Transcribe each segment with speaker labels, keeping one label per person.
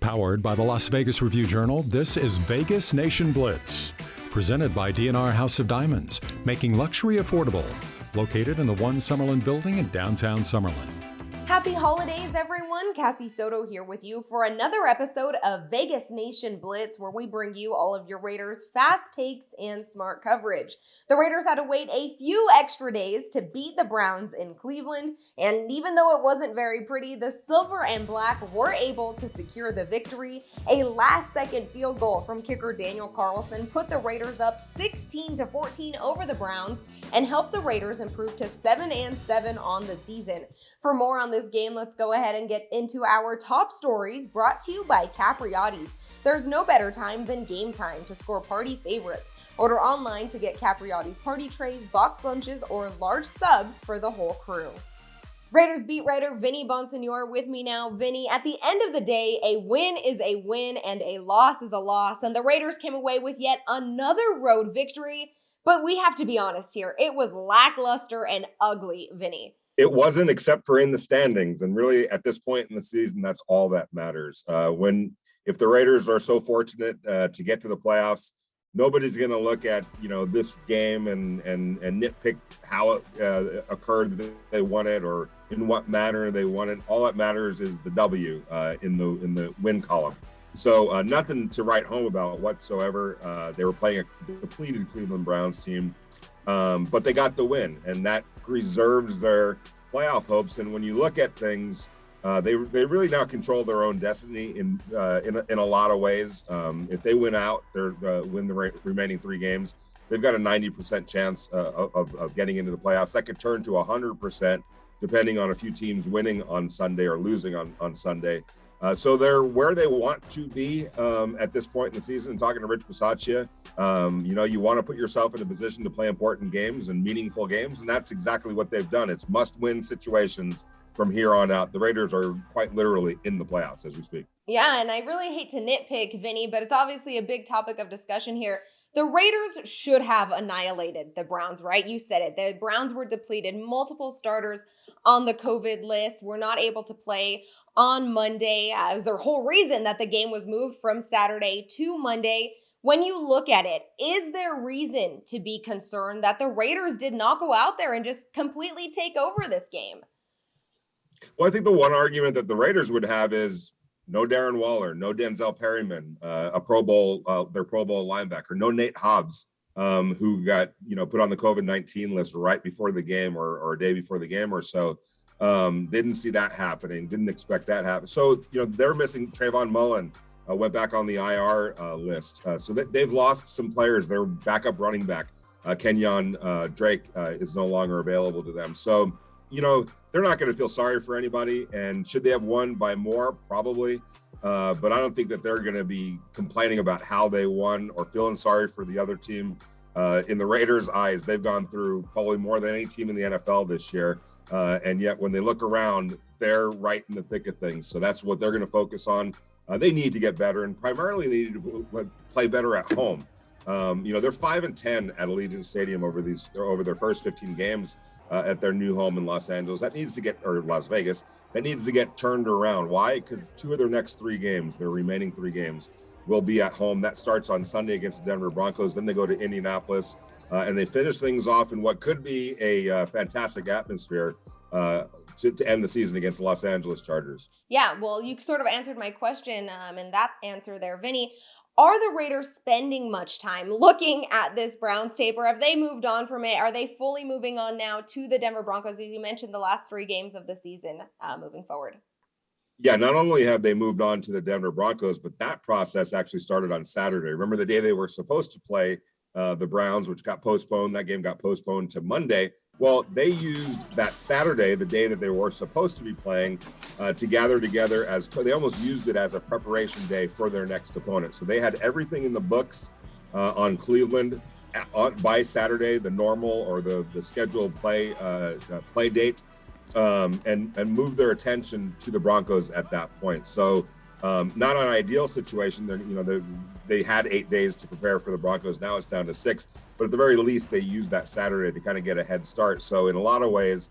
Speaker 1: Powered by the Las Vegas Review-Journal, this is Vegas Nation Blitz. Presented by D&R House of Diamonds, making luxury affordable. Located in the One Summerlin building in downtown Summerlin.
Speaker 2: Happy holidays, everyone. Cassie Soto here with you for another episode of Vegas Nation Blitz, where we bring you all of your Raiders fast takes and smart coverage. The Raiders had to wait a few extra days to beat the Browns in Cleveland, and even though it wasn't very pretty, the Silver and Black were able to secure the victory. A last-second field goal from kicker Daniel Carlson put the Raiders up 16-14 over the Browns and helped the Raiders improve to 7-7 on the season. For more on this game, let's go ahead and get into our top stories brought to you by Capriotti's. There's no better time than game time to score party favorites. Order online to get Capriotti's party trays, box lunches, or large subs for the whole crew. Raiders beat writer Vinny Bonsignore with me now. Vinny, at the end of the day, a win is a win and a loss is a loss, and the Raiders came away with yet another road victory. But we have to be honest here, it was lackluster and ugly, Vinny.
Speaker 3: It wasn't, except for in the standings. And really, at this point in the season, that's all that matters. If the Raiders are so fortunate to get to the playoffs, nobody's going to look at this game and nitpick how it occurred that they won it or in what manner they won it. All that matters is the W in the win column. So nothing to write home about whatsoever. They were playing a depleted Cleveland Browns team. But they got the win, and that preserves their playoff hopes. And when you look at things, they really now control their own destiny in a lot of ways. If they win out, win the remaining 3 games, they've got a 90% chance of getting into the playoffs. That could turn to 100% depending on a few teams winning on Sunday or losing on Sunday. So they're where they want to be at this point in the season. Talking to Rich Bisaccia, you want to put yourself in a position to play important games and meaningful games, and that's exactly what they've done. It's must-win situations from here on out. The Raiders are quite literally in the playoffs as we speak.
Speaker 2: Yeah, and I really hate to nitpick, Vinny, but it's obviously a big topic of discussion here. The Raiders should have annihilated the Browns, right? You said it. The Browns were depleted. Multiple starters on the COVID list were not able to play on Monday. It was their whole reason that the game was moved from Saturday to Monday. When you look at it, is there reason to be concerned that the Raiders did not go out there and just completely take over this game?
Speaker 3: Well, I think the one argument that the Raiders would have is no Darren Waller, no Denzel Perryman, their Pro Bowl linebacker, no Nate Hobbs, who got put on the COVID-19 list right before the game or a day before the game or so. Didn't see that happening. Didn't expect that happen. So they're missing. Trayvon Mullen went back on the IR list. So they've lost some players. Their backup running back, Kenyon Drake, is no longer available to them. So they're not going to feel sorry for anybody. And should they have won by more? Probably. But I don't think that they're going to be complaining about how they won or feeling sorry for the other team. In the Raiders' eyes, they've gone through probably more than any team in the NFL this year. And yet when they look around, they're right in the thick of things. So that's what they're going to focus on. They need to get better, and primarily they need to play better at home. They're 5-10 at Allegiant Stadium over their first 15 games at their new home in Los Angeles. Or Las Vegas. That needs to get turned around. Why? Because 2 of their next 3 games, their remaining 3 games, will be at home. That starts on Sunday against the Denver Broncos. Then they go to Indianapolis, and they finish things off in what could be a fantastic atmosphere to end the season against the Los Angeles Chargers.
Speaker 2: Yeah, well, you sort of answered my question in that answer there, Vinny. Are the Raiders spending much time looking at this Browns tape, or have they moved on from it? Are they fully moving on now to the Denver Broncos, as you mentioned, the last 3 games of the season moving forward?
Speaker 3: Yeah, not only have they moved on to the Denver Broncos, but that process actually started on Saturday. Remember the day they were supposed to play the Browns, which got postponed. That game got postponed to Monday. Well, they used that Saturday, the day that they were supposed to be playing, to gather together they almost used it as a preparation day for their next opponent. So they had everything in the books on Cleveland by Saturday, the normal or the scheduled play date, and moved their attention to the Broncos at that point. So not an ideal situation. They had 8 days to prepare for the Broncos. Now it's down to 6. But at the very least, they used that Saturday to kind of get a head start. So in a lot of ways,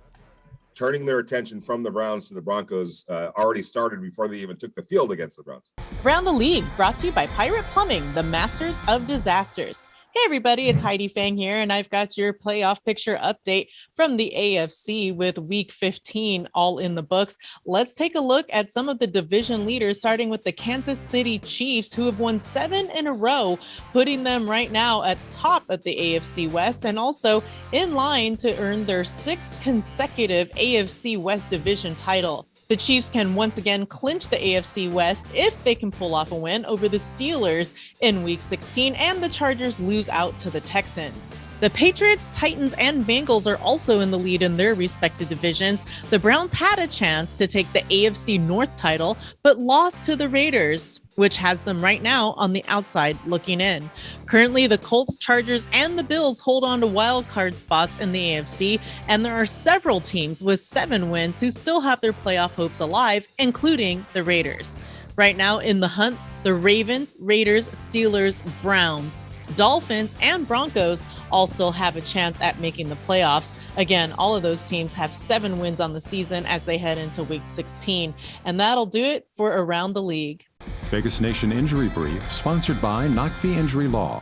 Speaker 3: turning their attention from the Browns to the Broncos already started before they even took the field against the Browns.
Speaker 4: Around the League, brought to you by Pirate Plumbing, the masters of disasters. Hey everybody, it's Heidi Fang here, and I've got your playoff picture update from the AFC with Week 15 all in the books. Let's take a look at some of the division leaders, starting with the Kansas City Chiefs, who have won 7 in a row, putting them right now at top of the AFC West and also in line to earn their 6th consecutive AFC West division title. The Chiefs can once again clinch the AFC West if they can pull off a win over the Steelers in Week 16 and the Chargers lose out to the Texans. The Patriots, Titans, and Bengals are also in the lead in their respective divisions. The Browns had a chance to take the AFC North title, but lost to the Raiders, which has them right now on the outside looking in. Currently, the Colts, Chargers, and the Bills hold on to wild card spots in the AFC, and there are several teams with 7 wins who still have their playoff hopes alive, including the Raiders. Right now in the hunt, the Ravens, Raiders, Steelers, Browns, Dolphins, and Broncos all still have a chance at making the playoffs. Again, all of those teams have 7 wins on the season as they head into Week 16. And that'll do it for Around the League.
Speaker 1: Vegas Nation Injury Brief, sponsored by Knockfee Injury Law.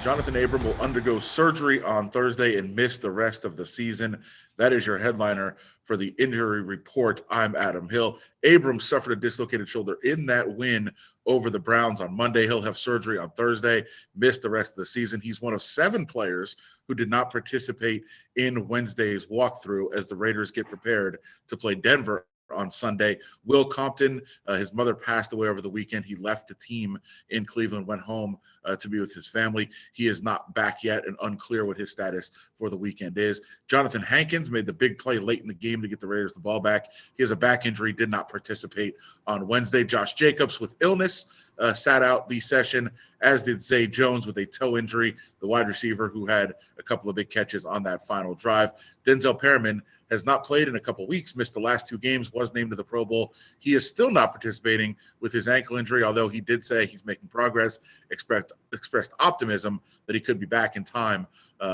Speaker 5: Jonathan Abram will undergo surgery on Thursday and miss the rest of the season. That is your headliner for the injury report. I'm Adam Hill. Abram suffered a dislocated shoulder in that win over the Browns on Monday. He'll have surgery on Thursday, miss the rest of the season. He's one of 7 players who did not participate in Wednesday's walkthrough as the Raiders get prepared to play Denver on Sunday. Will Compton, his mother passed away over the weekend. He left the team in Cleveland, went home to be with his family. He is not back yet and unclear what his status for the weekend is. Jonathan Hankins made the big play late in the game to get the Raiders the ball back. He has a back injury, did not participate on Wednesday. Josh Jacobs with illness sat out the session, as did Zay Jones with a toe injury, the wide receiver who had a couple of big catches on that final drive. Denzel Perryman has not played in a couple weeks, missed the last 2 games, was named to the Pro Bowl. He is still not participating with his ankle injury, although he did say he's making progress, expressed optimism that he could be back in time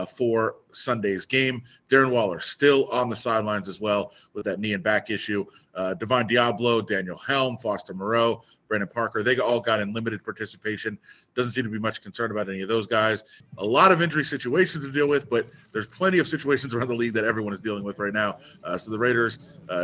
Speaker 5: for Sunday's game. Darren Waller still on the sidelines as well with that knee and back issue. Devon Diablo, Daniel Helm, Foster Moreau, Brandon Parker, they all got in limited participation. Doesn't seem to be much concern about any of those guys. A lot of injury situations to deal with, but there's plenty of situations around the league that everyone is dealing with right now. So the Raiders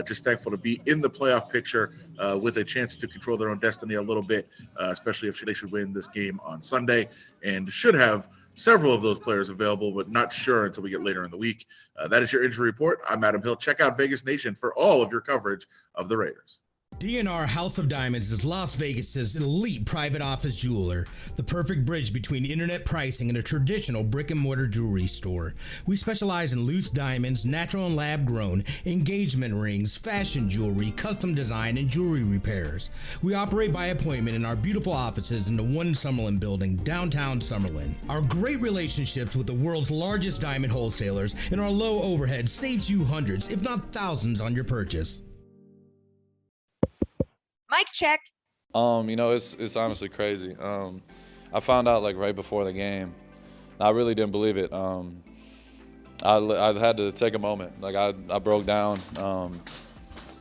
Speaker 5: just thankful to be in the playoff picture with a chance to control their own destiny a little bit, especially if they should win this game on Sunday, and should have several of those players available, but not sure until we get later in the week. That is your injury report. I'm Adam Hill. Check out Vegas Nation for all of your coverage of the Raiders.
Speaker 6: DNR House of Diamonds is Las Vegas's elite private office jeweler, the perfect bridge between internet pricing and a traditional brick-and-mortar jewelry store. We specialize in loose diamonds, natural and lab-grown, engagement rings, fashion jewelry, custom design, and jewelry repairs. We operate by appointment in our beautiful offices in the One Summerlin building, downtown Summerlin. Our great relationships with the world's largest diamond wholesalers and our low overhead saves you hundreds, if not thousands, on your purchase.
Speaker 2: Mic check.
Speaker 7: It's honestly crazy. I found out like right before the game. I really didn't believe it. I had to take a moment. Like I broke down.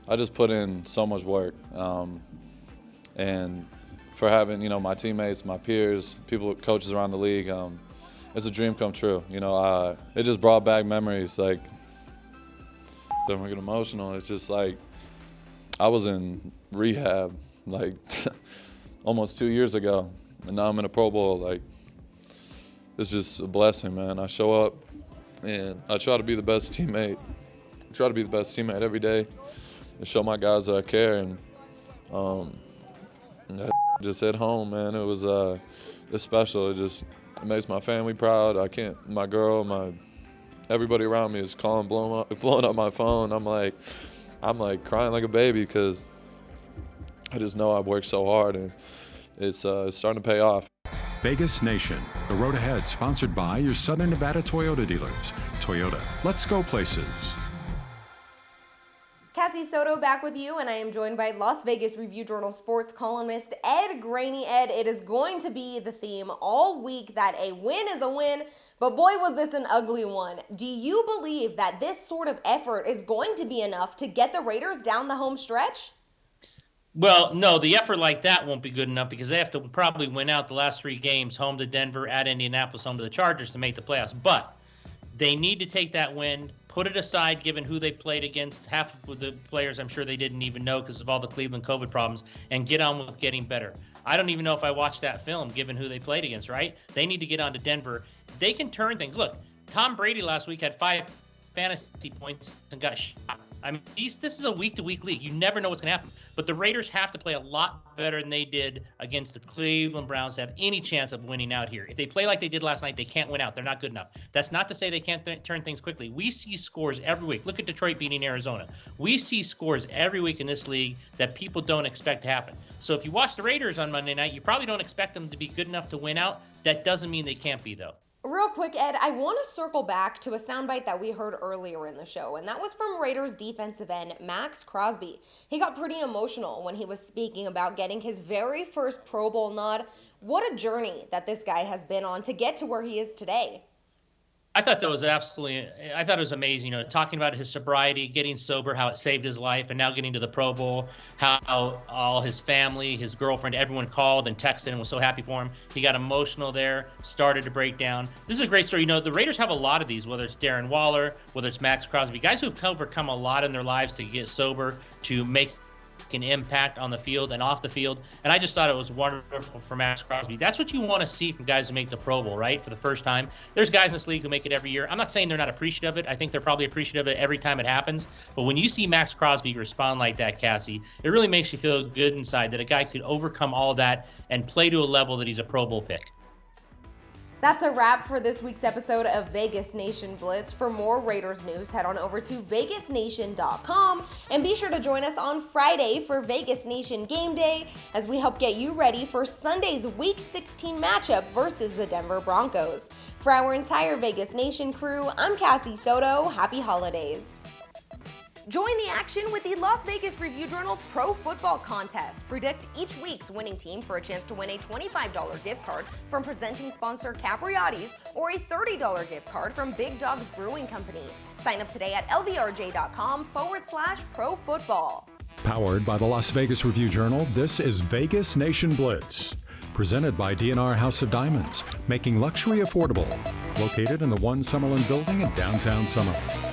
Speaker 7: I just put in so much work. And for having, my teammates, my peers, coaches around the league, it's a dream come true. It just brought back memories. Like, I'm getting emotional. It's just like, I was in rehab like almost 2 years ago, and now I'm in a Pro Bowl. Like, it's just a blessing, man. I show up and I try to be the best teammate. Every day and show my guys that I care. And that just hit home, man. It was it's special. It makes my family proud. My girl, everybody around me is calling, blowing up my phone. I'm like crying like a baby because I just know I've worked so hard, and it's starting to pay off.
Speaker 1: Vegas Nation, the road ahead, sponsored by your Southern Nevada Toyota dealers. Toyota, let's go places.
Speaker 2: Cassie Soto back with you, and I am joined by Las Vegas Review-Journal sports columnist Ed Graney. Ed, it is going to be the theme all week that a win is a win, But boy, was this an ugly one. Do you believe that this sort of effort is going to be enough to get the Raiders down the home stretch?
Speaker 8: Well, no, the effort like that won't be good enough because they have to probably win out the last 3 games, home to Denver, at Indianapolis, home to the Chargers, to make the playoffs. But they need to take that win, put it aside given who they played against. Half of the players I'm sure they didn't even know because of all the Cleveland COVID problems, and get on with getting better. I don't even know if I watched that film given who they played against, right? They need to get on to Denver. They can turn things. Look, Tom Brady last week had 5 fantasy points and got shot. I mean, this is a week-to-week league. You never know what's going to happen. But the Raiders have to play a lot better than they did against the Cleveland Browns to have any chance of winning out here. If they play like they did last night, they can't win out. They're not good enough. That's not to say they can't turn things quickly. We see scores every week. Look at Detroit beating Arizona. We see scores every week in this league that people don't expect to happen. So if you watch the Raiders on Monday night, you probably don't expect them to be good enough to win out. That doesn't mean they can't be, though.
Speaker 2: Real quick, Ed, I want to circle back to a soundbite that we heard earlier in the show, and that was from Raiders defensive end Max Crosby. He got pretty emotional when he was speaking about getting his very first Pro Bowl nod. What a journey that this guy has been on to get to where he is today.
Speaker 8: I thought it was amazing, talking about his sobriety, getting sober, how it saved his life, and now getting to the Pro Bowl, how all his family, his girlfriend, everyone called and texted and was so happy for him. He got emotional there, started to break down. This is a great story. The Raiders have a lot of these, whether it's Darren Waller, whether it's Max Crosby, guys who've overcome a lot in their lives to get sober, to make an impact on the field and off the field. And I just thought it was wonderful for Max Crosby. That's what you want to see from guys who make the Pro Bowl, right? For the first time. There's guys in this league who make it every year. I'm not saying they're not appreciative of it. I think they're probably appreciative of it every time it happens. But when you see Max Crosby respond like that, Cassie, it really makes you feel good inside that a guy could overcome all of that and play to a level that he's a Pro Bowl pick.
Speaker 2: That's a wrap for this week's episode of Vegas Nation Blitz. For more Raiders news, head on over to vegasnation.com and be sure to join us on Friday for Vegas Nation Game Day as we help get you ready for Sunday's Week 16 matchup versus the Denver Broncos. For our entire Vegas Nation crew, I'm Cassie Soto. Happy holidays. Join the action with the Las Vegas Review-Journal's Pro Football Contest. Predict each week's winning team for a chance to win a $25 gift card from presenting sponsor Capriotti's or a $30 gift card from Big Dogs Brewing Company. Sign up today at lvrj.com/pro football.
Speaker 1: Powered by the Las Vegas Review-Journal, this is Vegas Nation Blitz. Presented by D&R House of Diamonds, making luxury affordable. Located in the One Summerlin building in downtown Summerlin.